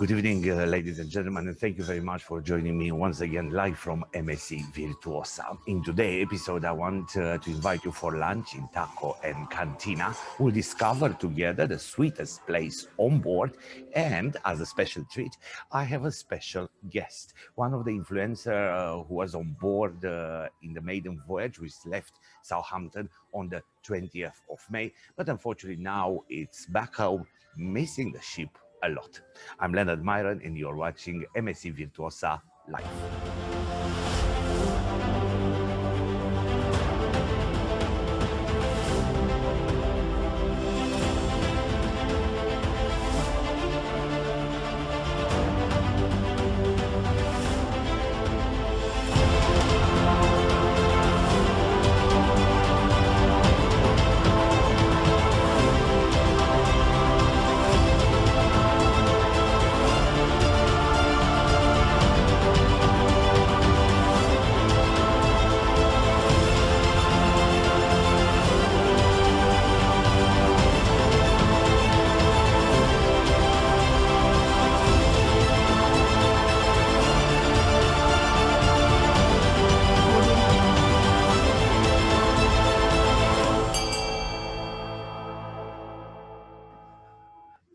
Good evening, ladies and gentlemen, and thank you very much for joining me once again live from MSC Virtuosa. In today's episode, I want to invite you for lunch in TACO&Cantina. We'll discover together the sweetest place on board, and as a special treat, I have a special guest, one of the influencers who was on board in the maiden voyage, which left Southampton on the 20th of May, but unfortunately now it's back home, missing the ship a lot. I'm Leonard Miron, and you're watching MSC Virtuosa live.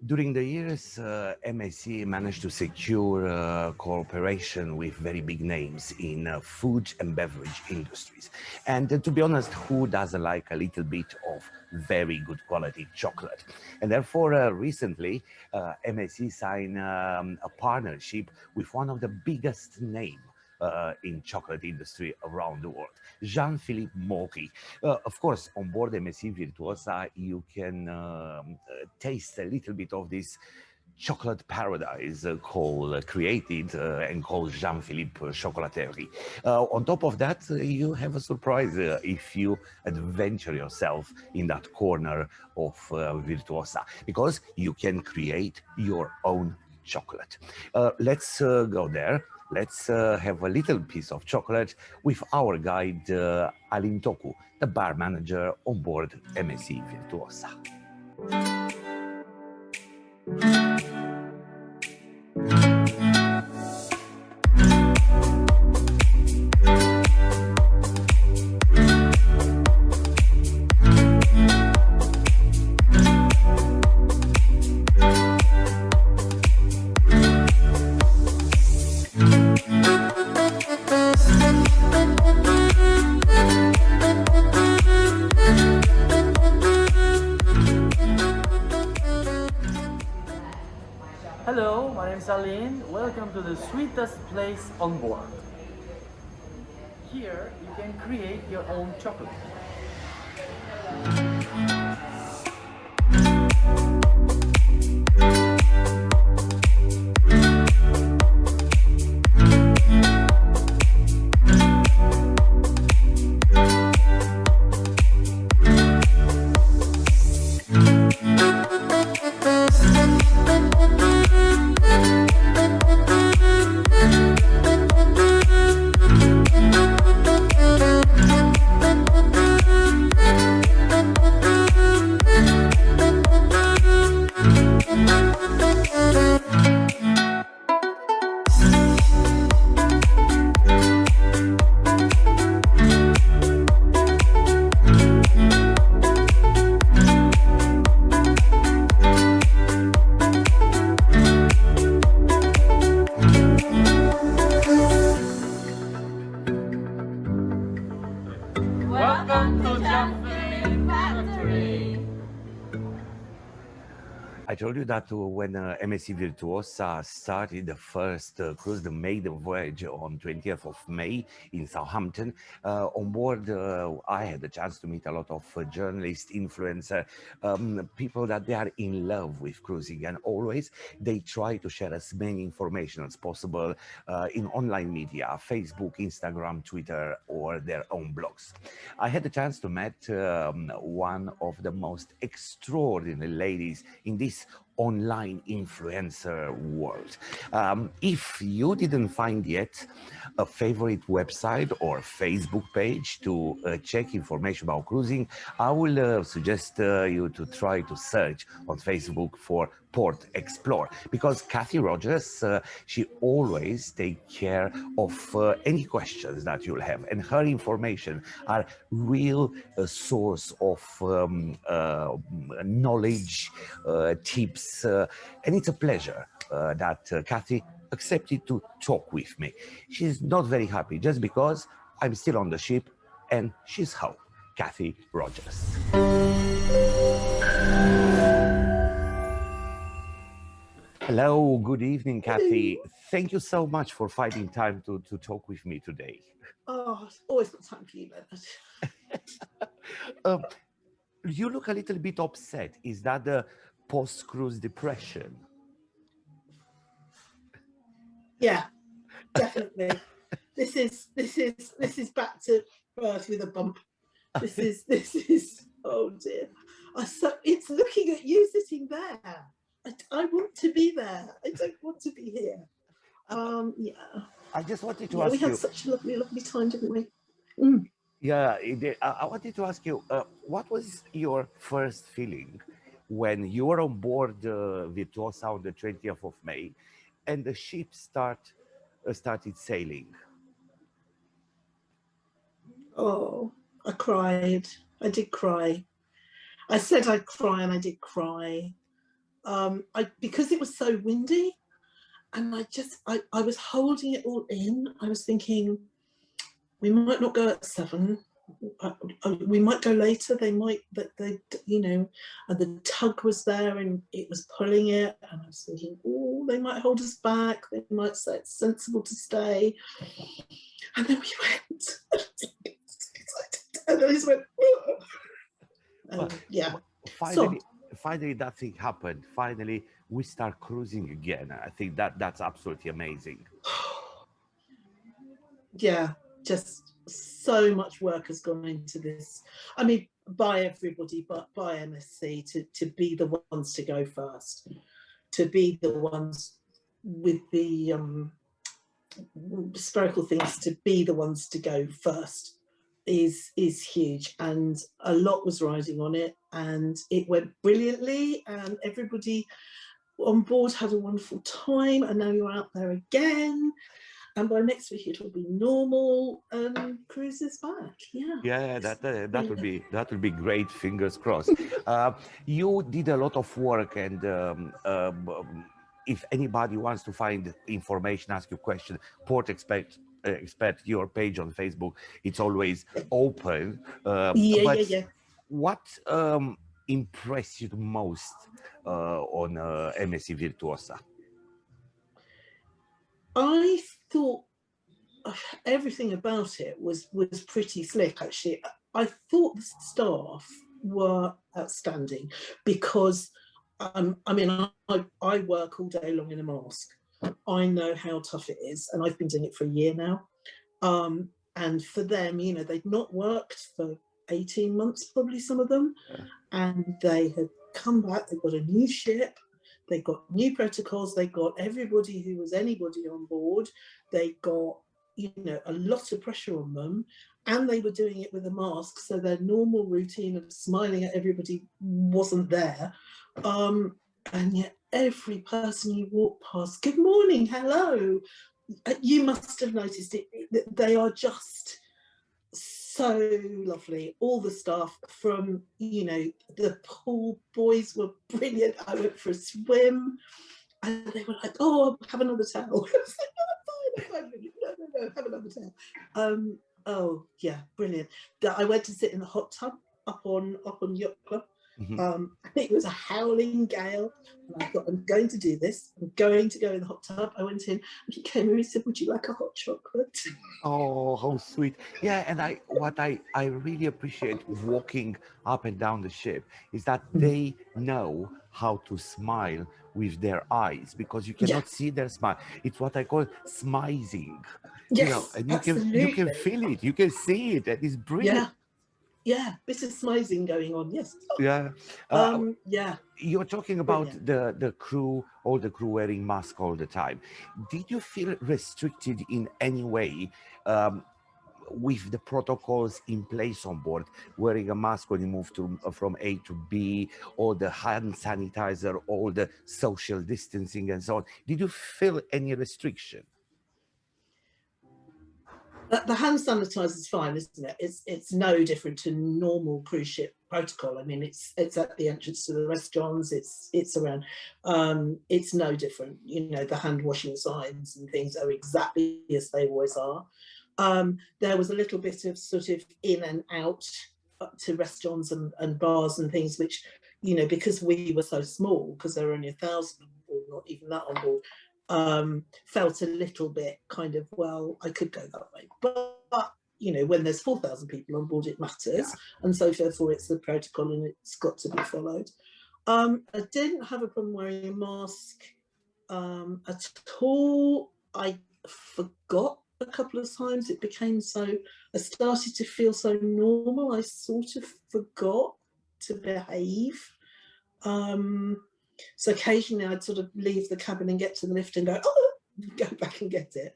During the years, MSC managed to secure cooperation with very big names in food and beverage industries. And to be honest, who doesn't like a little bit of very good quality chocolate? And therefore, recently, MSC signed a partnership with one of the biggest names in chocolate industry around the world, Jean-Philippe Maury. Of course, on board MSC Virtuosa, you can taste a little bit of this chocolate paradise created and called Jean-Philippe Chocolaterie. On top of that, you have a surprise if you adventure yourself in that corner of Virtuosa, because you can create your own chocolate. Let's go there. Let's have a little piece of chocolate with our guide, Alin Toku, the bar manager on board MSC Virtuosa. Hello, my name is Aline. Welcome to the sweetest place on board. Here you can create your own chocolate. Welcome to Jean-Philippe Factory. I told you that when MSC Virtuosa started the first cruise, the maiden voyage on 20th of May in Southampton, on board I had the chance to meet a lot of journalists, influencers, people that they are in love with cruising, and always they try to share as many information as possible in online media, Facebook, Instagram, Twitter, or their own blogs. I had the chance to meet one of the most extraordinary ladies in this online influencer world. If you didn't find yet a favorite website or Facebook page to check information about cruising, I will suggest you to try to search on Facebook for PortExplore, because Cathy Rogers, she always take care of any questions that you'll have, and her information are real source of knowledge, tips, and it's a pleasure that Cathy accepted to talk with me. She's not very happy just because I'm still on the ship and she's home. Cathy Rogers. Hello, good evening, Cathy. Thank you so much for finding time to talk with me today. Oh, always got time for you, Leonard. You look a little bit upset. Is that the post-cruise depression? Yeah, definitely. This is back to birth with a bump. This is oh dear. It's looking at you sitting there. I want to be there. I don't want to be here. Yeah. I just wanted to ask you. We had such a lovely time, didn't we? Yeah, I wanted to ask you, what was your first feeling when you were on board Virtuosa on the 20th of May and the ship started sailing? Oh, I cried. I did cry. I said I'd cry and I did cry. Because it was so windy, and I was holding it all in. I was thinking, we might not go at 7. We might go later. They might, and the tug was there and it was pulling it, and I was thinking, oh, they might hold us back. They might say it's sensible to stay. And then we went, and I just went, yeah. Finally, that thing happened. Finally, we start cruising again. I think that's absolutely amazing. Yeah, just so much work has gone into this. I mean, by everybody, but by MSC to be the ones to go first, to be the ones with the spherical things, to be the ones to go first is huge, and a lot was riding on it, and it went brilliantly, and everybody on board had a wonderful time, and now you're out there again, and by next week it will be normal and cruise is back. Yeah, that would be great. Fingers crossed. You did a lot of work, and if anybody wants to find information, ask you question, expect your page on Facebook. It's always open. What impressed you the most on MSC Virtuosa? I thought everything about it was pretty slick, actually. I thought the staff were outstanding, because I mean, I work all day long in a mask. I know how tough it is, and I've been doing it for a year now. And for them, they'd not worked for 18 months, probably, some of them, and they had come back. They got a new ship, they got new protocols, they got everybody who was anybody on board, they got a lot of pressure on them, and they were doing it with a mask, so their normal routine of smiling at everybody wasn't there. And yet every person you walk past, good morning, hello, you must have noticed it. They are just so lovely. All the staff, from the pool boys were brilliant. I went for a swim and they were like, oh, have another towel. I was like, no, I'm fine, no, have another towel. Oh yeah, brilliant. I went to sit in the hot tub up on Yacht Club. It was a howling gale, and I thought, I'm going to do this. I'm going to go in the hot tub. I went in, and he came in and he said, would you like a hot chocolate? Oh, how sweet. Yeah, and what I really appreciate walking up and down the ship is that they know how to smile with their eyes, because you cannot see their smile. It's what I call smizing. Yes, and absolutely. you can feel it, you can see it, and it's brilliant. yeah, bit of smizing going on. Yes. Yeah. Yeah. You're talking about Brilliant. the crew, all the crew wearing masks all the time. Did you feel restricted in any way with the protocols in place on board, wearing a mask when you move from A to B, or the hand sanitizer, all the social distancing and so on? Did you feel any restriction? The hand sanitizer is fine, isn't it? It's no different to normal cruise ship protocol. I mean, it's at the entrance to the restaurants. It's around. It's no different. You know, the hand washing signs and things are exactly as they always are. There was a little bit of sort of in and out to restaurants and bars and things, which, you know, because we were so small, because there were only 1,000 on board, not even that on board. Felt a little bit kind of, well, I could go that way, but you know, when there's 4,000 people on board, it matters, and so therefore it's the protocol and it's got to be followed. I didn't have a problem wearing a mask at all. I forgot a couple of times. It became so, I started to feel so normal, I sort of forgot to behave. So occasionally I'd sort of leave the cabin and get to the lift and go, oh, go back and get it.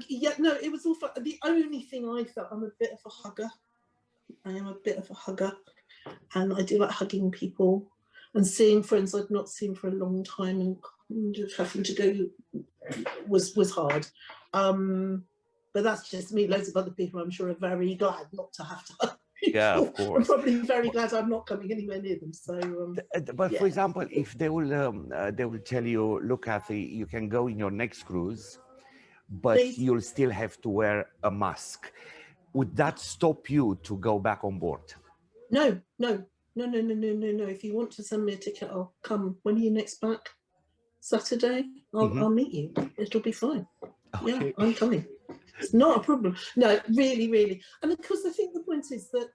Yeah, no, it was all fun. The only thing I felt, I'm a bit of a hugger. I am a bit of a hugger, and I do like hugging people and seeing friends I'd not seen for a long time, and having to go was hard. But that's just me. Loads of other people, I'm sure, are very glad not to have to hug. Yeah, of course. I'm probably very glad I'm not coming anywhere near them. So, but yeah. for example, if they will tell you, look, Cathy, you can go in your next cruise, but Please. you'll still have to wear a mask. Would that stop you to go back on board? No. If you want to send me a ticket, I'll come. When are you next back? Saturday? I'll meet you. It'll be fine. Okay. Yeah, I'm coming. It's not a problem. No, really. And of course, I think the point is that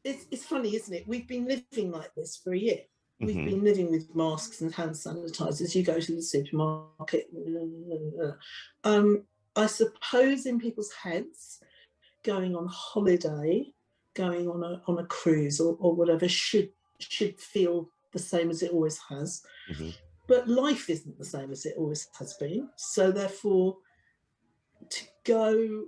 it's funny, isn't it? We've been living like this for a year. We've been living with masks and hand sanitizers. You go to the supermarket. I suppose in people's heads, going on holiday, going on a cruise or whatever should feel the same as it always has. But life isn't the same as it always has been. So therefore, to go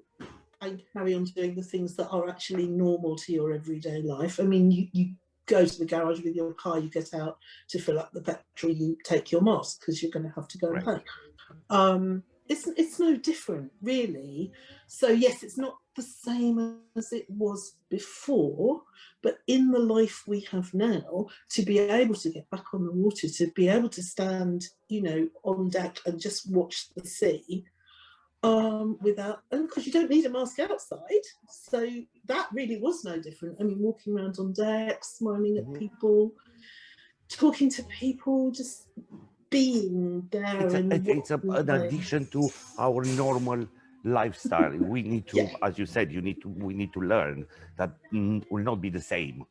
and carry on doing the things that are actually normal to your everyday life. I mean, you go to the garage with your car, you get out to fill up the petrol, you take your mask because you're going to have to go and pay. It's no different, really. So yes, it's not the same as it was before, but in the life we have now, to be able to get back on the water, to be able to stand, you know, on deck and just watch the sea, without, and because you don't need a mask outside, so that really was no different. I mean, walking around on deck, smiling at people, talking to people, just being there. It's an addition to our normal lifestyle. We need to, as you said, we need to learn that will not be the same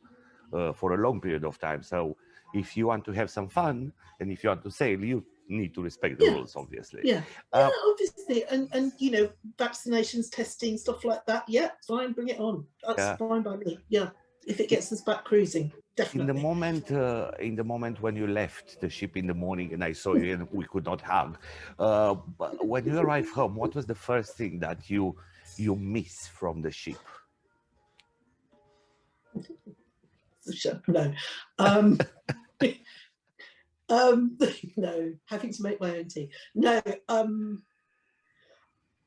for a long period of time. So if you want to have some fun and if you want to sail, you need to respect the rules, obviously. Obviously, and you know, vaccinations, testing, stuff like that. Yeah, fine, bring it on. That's fine by me. Yeah, if it gets us back cruising, definitely. In the moment when you left the ship in the morning and I saw you and we could not hug, but when you arrived home, what was the first thing that you miss from the ship? No. No, having to make my own tea. No,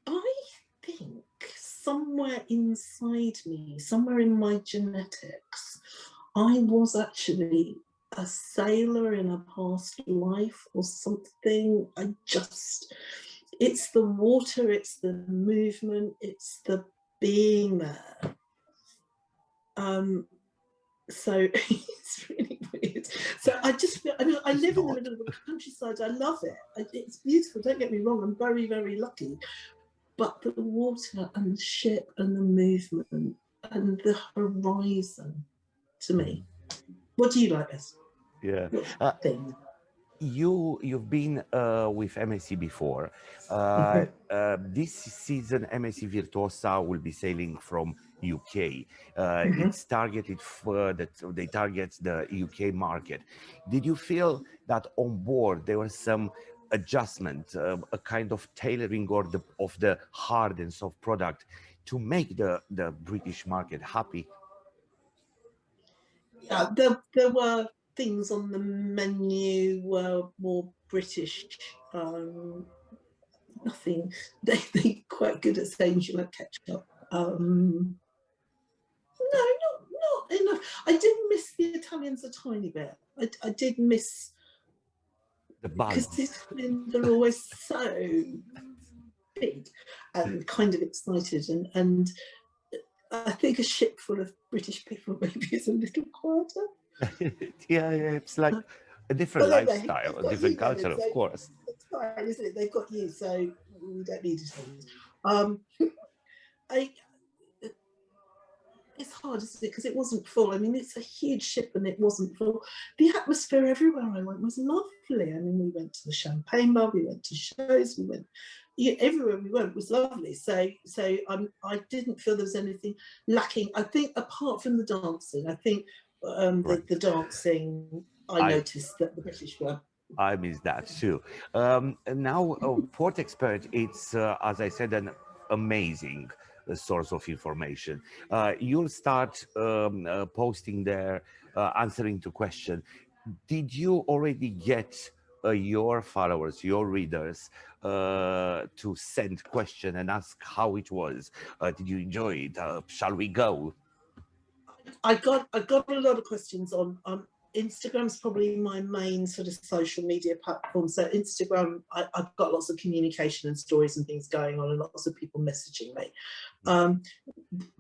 I think somewhere inside me, somewhere in my genetics, I was actually a sailor in a past life or something. It's the water, it's the movement, it's the being there. So it's really weird. So I just feel, I mean, I live in the middle of the countryside. I love it. It's beautiful. Don't get me wrong. I'm very, very lucky. But the water and the ship and the movement and the horizon, to me. What do you like best? Yeah. Thing? You've been with MSC before. This season, MSC Virtuosa will be sailing from UK. It's targeted for that they target the UK market. Did you feel that on board there was some adjustment, a kind of tailoring or of the hard and soft product to make the British market happy? Yeah, there were things on the menu were more British. Nothing. They quite good at saying you like ketchup. No, not enough. I did miss the Italians a tiny bit. I did miss The because buzz. the Italians are always so big and kind of excited, and I think a ship full of British people maybe is a little quieter. Yeah, it's like a different But anyway, lifestyle, a different culture, of course. it's fine, isn't it? They've got you, so we don't need Italians. I It's hard, isn't it? Because it wasn't full. I mean, it's a huge ship and it wasn't full. The atmosphere everywhere I went was lovely. I mean, we went to the champagne bar, we went to shows, we went, everywhere we went was lovely. So I didn't feel there was anything lacking. I think apart from the dancing, I think Right. the dancing, I noticed that the British were. I miss that too. And now, PortExpert, it's, as I said, an amazing source of information. You'll start posting there, answering to question. Did you already get your followers, your readers, to send question and ask how it was? Did you enjoy it? Shall we go? I got a lot of questions on Instagram's probably my main sort of social media platform. So Instagram, I've got lots of communication and stories and things going on, and lots of people messaging me.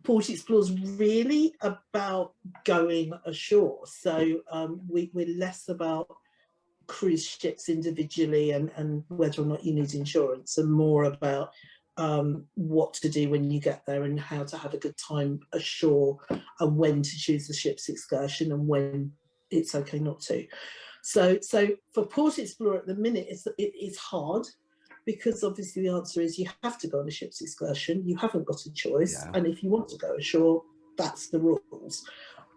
PortExplore is really about going ashore. So we're less about cruise ships individually and whether or not you need insurance, and more about what to do when you get there and how to have a good time ashore, and when to choose the ship's excursion and when it's okay not to. So for PortExplore at the minute, it's hard, because obviously the answer is you have to go on a ship's excursion. You haven't got a choice. Yeah. And if you want to go ashore, that's the rules.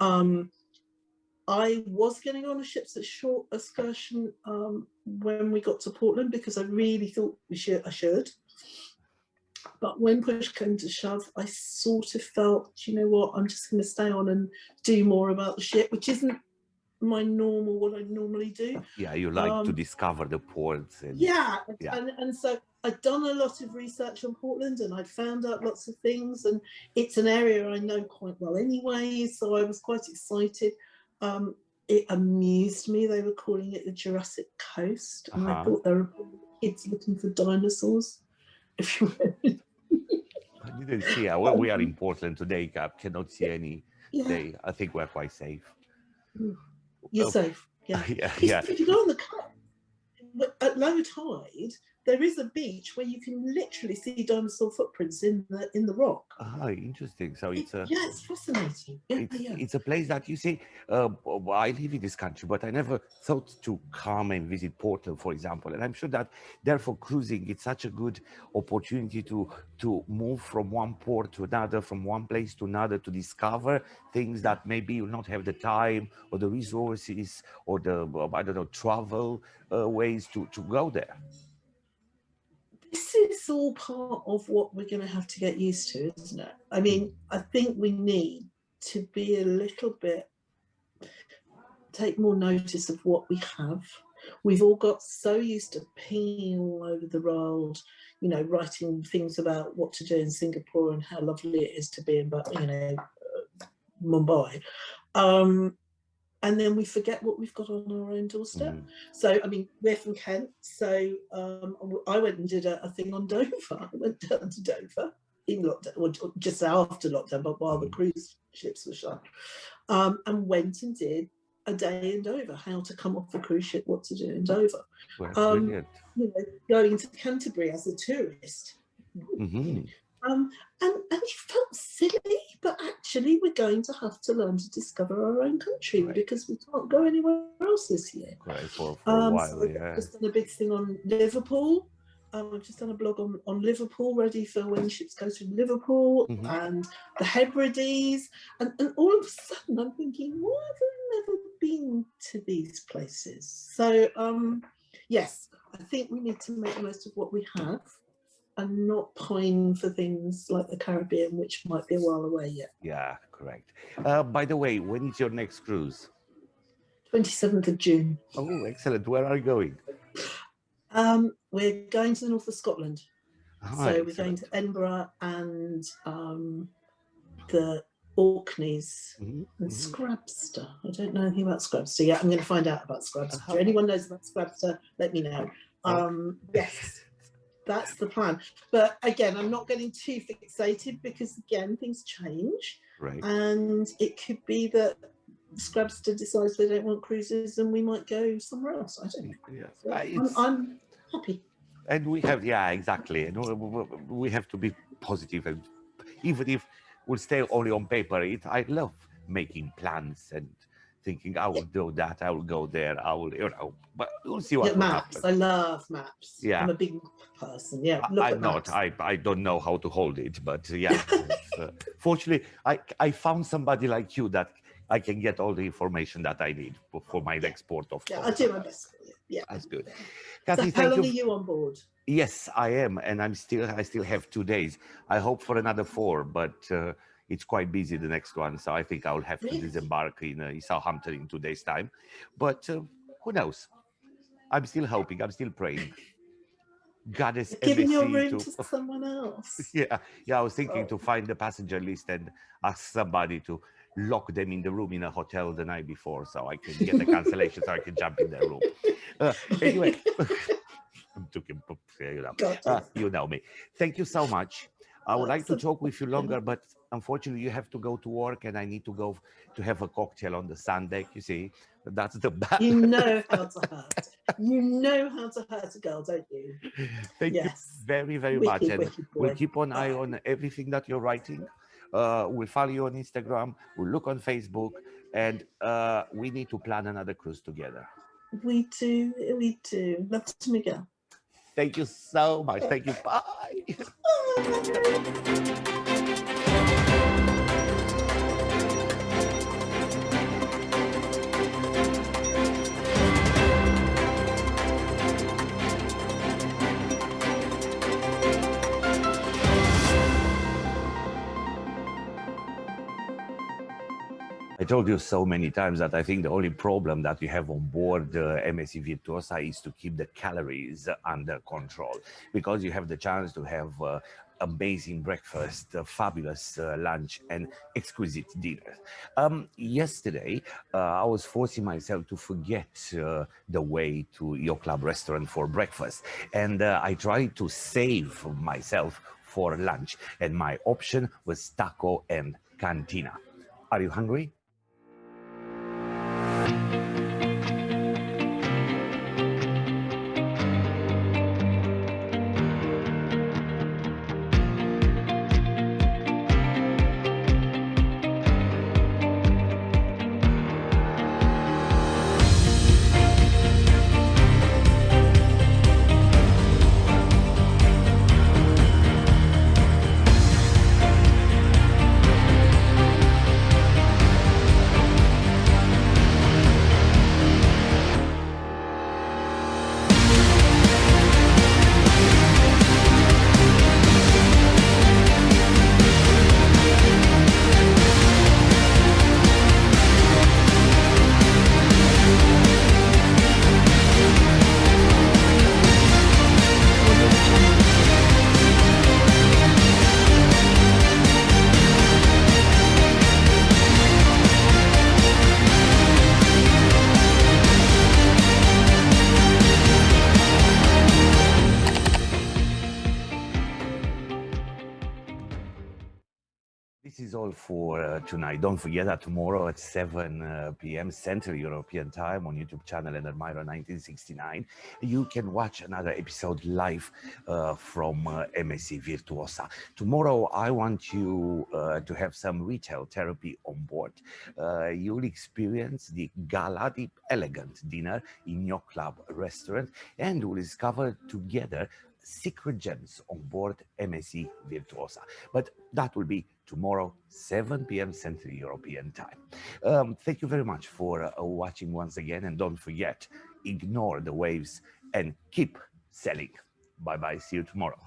I was getting on a ship's short excursion when we got to Portland, because I really thought I should. But when push came to shove, I sort of felt, you know what, I'm just going to stay on and do more about the ship, which isn't what I normally do. Yeah, you like to discover the ports. And, yeah. And so I'd done a lot of research on Portland, and I'd found out lots of things, and it's an area I know quite well anyway, so I was quite excited. It amused me. They were calling it the Jurassic Coast, and I thought there were kids looking for dinosaurs. If you I didn't see. Well, we are in Portland today, Cap. Cannot see any. Day. I think we're quite safe. You're safe. Yeah. Yeah. If you go on the coast at low tide, there is a beach where you can literally see dinosaur footprints in the rock. Ah, interesting. So it's it's fascinating. It's a place that you see. I live in this country, but I never thought to come and visit Portland, for example. And I'm sure that therefore cruising, it's such a good opportunity to move from one port to another, from one place to another, to discover things that maybe you'll not have the time or the resources or the I don't know, travel ways to go there. This is all part of what we're going to have to get used to, isn't it? I mean, I think we need to be a little bit, take more notice of what we have. We've all got so used to pinging all over the world, you know, writing things about what to do in Singapore and how lovely it is to be in, Mumbai. And then we forget what we've got on our own doorstep. So, I mean, we're from Kent. So I went and did a thing on Dover. I went down to Dover in lockdown, or just after lockdown, but while the cruise ships were shut, and went and did a day in Dover, how to come off a cruise ship, what to do in Dover. Brilliant. You know, going to Canterbury as a tourist. And you felt silly, but actually we're going to have to learn to discover our own country because we can't go anywhere else this year. For a while, so yeah. I've just done a big thing on Liverpool. I've just done a blog on Liverpool, ready for when ships go through Liverpool and the Hebrides. And all of a sudden I'm thinking, why have I never been to these places? So, yes, I think we need to make the most of what we have and not pine for things like the Caribbean, which might be a while away yet. Yeah, correct. By the way, when is your next cruise? 27th of June. Oh, excellent. Where are you going? We're going to the north of Scotland. So we're going to Edinburgh and the Orkneys and Scrabster. I don't know anything about Scrabster yet. I'm going to find out about Scrabster. If anyone knows about Scrabster, let me know. Yes, that's the plan. But again, I'm not getting too fixated because again, things change. Right. And it could be that Scrabster decides they don't want cruises and we might go somewhere else. I don't know. Yes. I'm happy. And we have, yeah, exactly. And we have to be positive. And even if we'll stay only on paper, I love making plans and thinking, I will do that, I will go there, I will, but we'll see what will maps. happen. I love maps. Yeah. I'm a big person. Yeah. I'm not. I don't know how to hold it, but yeah. Fortunately, I found somebody like you that I can get all the information that I need for my export of. Yeah, I do my best for you. Yeah, that's good. So Cathy, how long are you on board? Yes, I am, and I still have 2 days. I hope for another 4, but it's quite busy the next one, so I think I'll have to disembark in Southampton in 2 days' time. But who knows? I'm still hoping. I'm still praying. Goddess Giving MSC your room to someone else. Yeah. I was thinking to find the passenger list and ask somebody to lock them in the room in a hotel the night before, so I can get the cancellation, so I can jump in their room. Anyway, I'm talking, you know me. Thank you so much. I would like to talk with you longer, but unfortunately you have to go to work and I need to go to have a cocktail on the sun deck, you see. That's the bad. You know how to hurt. You know how to hurt a girl, don't you? Thank you very, very much. And we'll keep an eye on everything that you're writing. We'll follow you on Instagram. We'll look on Facebook. And we need to plan another cruise together. We do. Love to Miguel. Thank you so much. Thank you. Bye. I told you so many times that I think the only problem that you have on board MSC Virtuosa is to keep the calories under control, because you have the chance to have amazing breakfast, fabulous lunch, and exquisite dinner. Yesterday, I was forcing myself to forget the way to your club restaurant for breakfast, and I tried to save myself for lunch, and my option was TACO&Cantina. Are you hungry? is all for tonight. Don't forget that tomorrow at 7 p.m. Central European Time on YouTube channel Leonard Miron 1969, you can watch another episode live from MSC Virtuosa. Tomorrow, I want you to have some retail therapy on board. You'll experience the gala, the elegant dinner in your club restaurant, and we'll discover together secret gems on board MSC Virtuosa. But that will be tomorrow, 7 p.m. Central European Time. Thank you very much for watching once again, and don't forget, ignore the waves and keep sailing. Bye-bye, see you tomorrow.